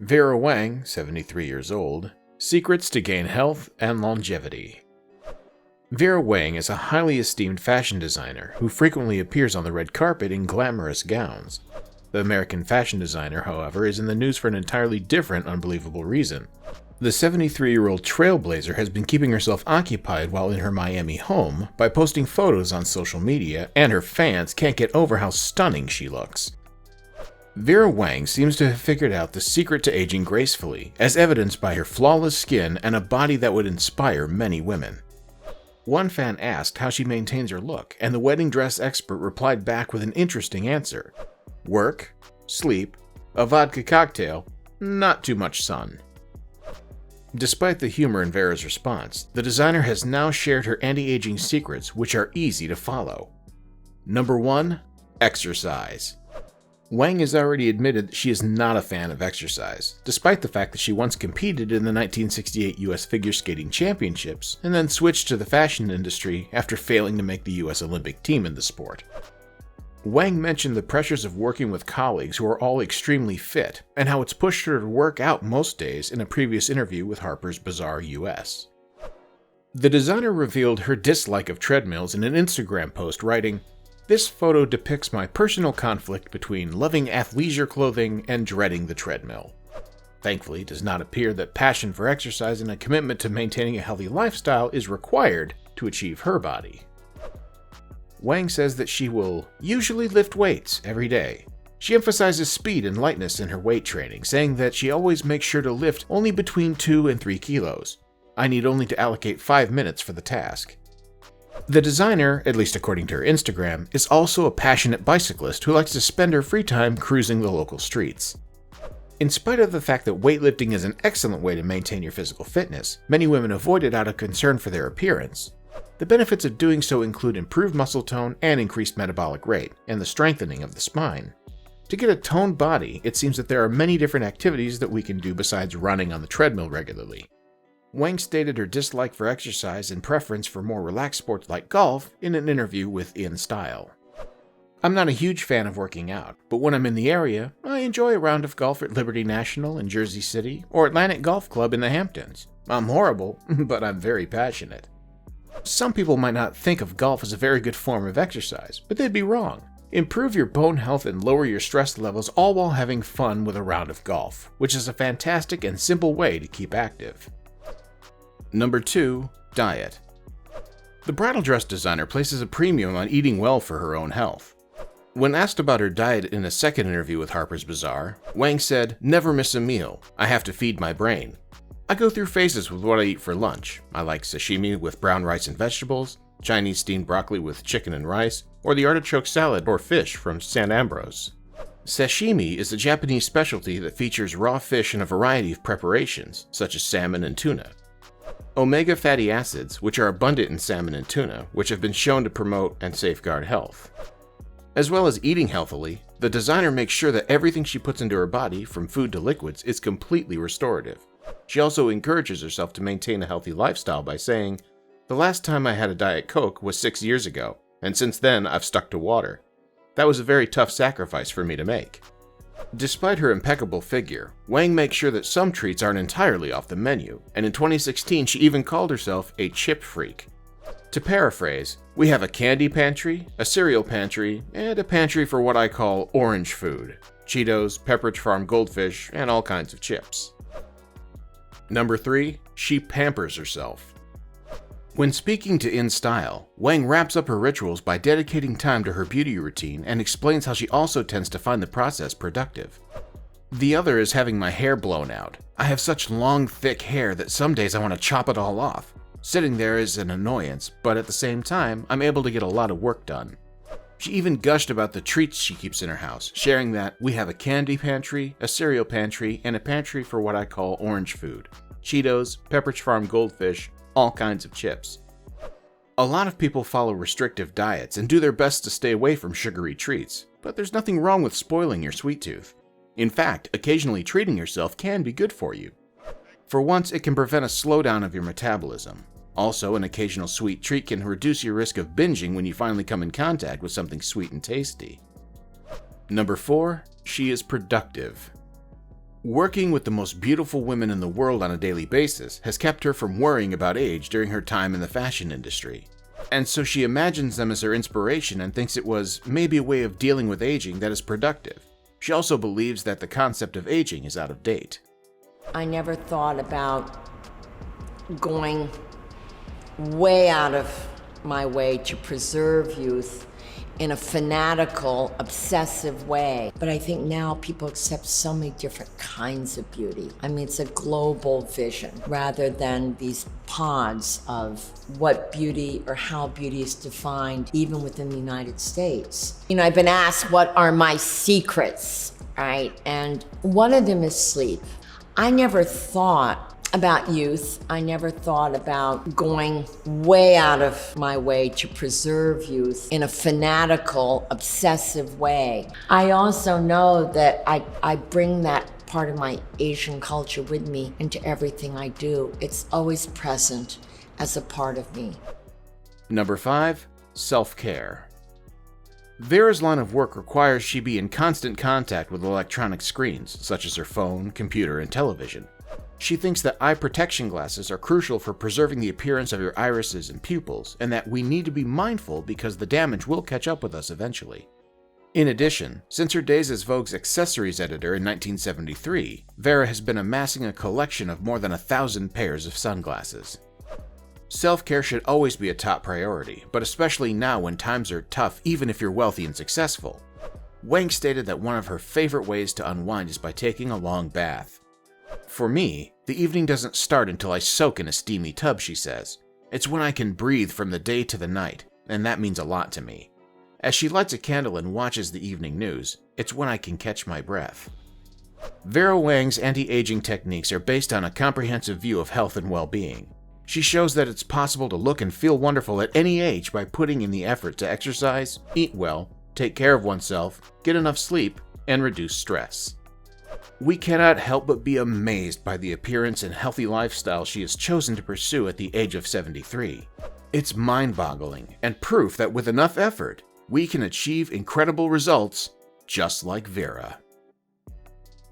Vera Wang, 73 years old, secrets to gain health and longevity. Vera Wang is a highly esteemed fashion designer who frequently appears on the red carpet in glamorous gowns. The American fashion designer, however, is in the news for an entirely different, unbelievable reason. The 73-year-old trailblazer has been keeping herself occupied while in her Miami home by posting photos on social media, and her fans can't get over how stunning she looks. Vera Wang seems to have figured out the secret to aging gracefully, as evidenced by her flawless skin and a body that would inspire many women. One fan asked how she maintains her look, and the wedding dress expert replied back with an interesting answer. Work, sleep, a vodka cocktail, not too much sun. Despite the humor in Vera's response, the designer has now shared her anti-aging secrets, which are easy to follow. Number 1. Exercise. Wang has already admitted that she is not a fan of exercise, despite the fact that she once competed in the 1968 US Figure Skating Championships and then switched to the fashion industry after failing to make the US Olympic team in the sport. Wang mentioned the pressures of working with colleagues who are all extremely fit, and how it's pushed her to work out most days in a previous interview with Harper's Bazaar US. The designer revealed her dislike of treadmills in an Instagram post, writing, "This photo depicts my personal conflict between loving athleisure clothing and dreading the treadmill." Thankfully, it does not appear that passion for exercise and a commitment to maintaining a healthy lifestyle is required to achieve her body. Wang says that she will usually lift weights every day. She emphasizes speed and lightness in her weight training, saying that she always makes sure to lift only between 2 and 3 kilos. I need only to allocate 5 minutes for the task. The designer, at least according to her Instagram, is also a passionate bicyclist who likes to spend her free time cruising the local streets. In spite of the fact that weightlifting is an excellent way to maintain your physical fitness, many women avoid it out of concern for their appearance. The benefits of doing so include improved muscle tone and increased metabolic rate, and the strengthening of the spine. To get a toned body, it seems that there are many different activities that we can do besides running on the treadmill regularly. Wang stated her dislike for exercise and preference for more relaxed sports like golf in an interview with In Style. "I'm not a huge fan of working out, but when I'm in the area, I enjoy a round of golf at Liberty National in Jersey City or Atlantic Golf Club in the Hamptons. I'm horrible, but I'm very passionate." Some people might not think of golf as a very good form of exercise, but they'd be wrong. Improve your bone health and lower your stress levels, all while having fun with a round of golf, which is a fantastic and simple way to keep active. Number 2. Diet. The bridal dress designer places a premium on eating well for her own health. When asked about her diet in a second interview with Harper's Bazaar, Wang said, "Never miss a meal. I have to feed my brain. I go through phases with what I eat for lunch. I like sashimi with brown rice and vegetables, Chinese steamed broccoli with chicken and rice, or the artichoke salad or fish from San Ambrose." Sashimi is a Japanese specialty that features raw fish in a variety of preparations, such as salmon and tuna. Omega fatty acids, which are abundant in salmon and tuna, which have been shown to promote and safeguard health. As well as eating healthily, the designer makes sure that everything she puts into her body, from food to liquids, is completely restorative. She also encourages herself to maintain a healthy lifestyle by saying, "The last time I had a Diet Coke was 6 years ago, and since then I've stuck to water. That was a very tough sacrifice for me to make." Despite her impeccable figure, Wang makes sure that some treats aren't entirely off the menu, and in 2016 she even called herself a chip freak. To paraphrase, we have a candy pantry, a cereal pantry, and a pantry for what I call orange food: Cheetos, Pepperidge Farm Goldfish, and all kinds of chips. Number 3. She pampers herself. When speaking to In Style, Wang wraps up her rituals by dedicating time to her beauty routine and explains how she also tends to find the process productive. "The other is having my hair blown out. I have such long, thick hair that some days I want to chop it all off. Sitting there is an annoyance, but at the same time, I'm able to get a lot of work done." She even gushed about the treats she keeps in her house, sharing that we have a candy pantry, a cereal pantry, and a pantry for what I call orange food: Cheetos, Pepperidge Farm Goldfish, all kinds of chips. A lot of people follow restrictive diets and do their best to stay away from sugary treats, but there's nothing wrong with spoiling your sweet tooth. In fact, occasionally treating yourself can be good for you. For once, it can prevent a slowdown of your metabolism. Also, an occasional sweet treat can reduce your risk of binging when you finally come in contact with something sweet and tasty. Number 4. She is productive. Working with the most beautiful women in the world on a daily basis has kept her from worrying about age during her time in the fashion industry. And so she imagines them as her inspiration and thinks it was maybe a way of dealing with aging that is productive. She also believes that the concept of aging is out of date. I never thought about going way out of my way to preserve youth in a fanatical, obsessive way. But I think now people accept so many different kinds of beauty. I mean, it's a global vision rather than these pods of what beauty or how beauty is defined even within the United States. You know, I've been asked what are my secrets, right? And one of them is sleep. I never thought about youth. I never thought about going way out of my way to preserve youth in a fanatical, obsessive way. I also know that I bring that part of my Asian culture with me into everything I do. It's always present as a part of me. Number 5. Self-care. Vera's line of work requires she be in constant contact with electronic screens, such as her phone, computer, and television. She thinks that eye protection glasses are crucial for preserving the appearance of your irises and pupils, and that we need to be mindful because the damage will catch up with us eventually. In addition, since her days as Vogue's accessories editor in 1973, Vera has been amassing a collection of more than 1,000 pairs of sunglasses. Self-care should always be a top priority, but especially now when times are tough even if you're wealthy and successful. Wang stated that one of her favorite ways to unwind is by taking a long bath. For me, the evening doesn't start until I soak in a steamy tub, she says. It's when I can breathe from the day to the night, and that means a lot to me. As she lights a candle and watches the evening news, it's when I can catch my breath. Vera Wang's anti-aging techniques are based on a comprehensive view of health and well-being. She shows that it's possible to look and feel wonderful at any age by putting in the effort to exercise, eat well, take care of oneself, get enough sleep, and reduce stress. We cannot help but be amazed by the appearance and healthy lifestyle she has chosen to pursue at the age of 73. It's mind-boggling and proof that with enough effort, we can achieve incredible results just like Vera.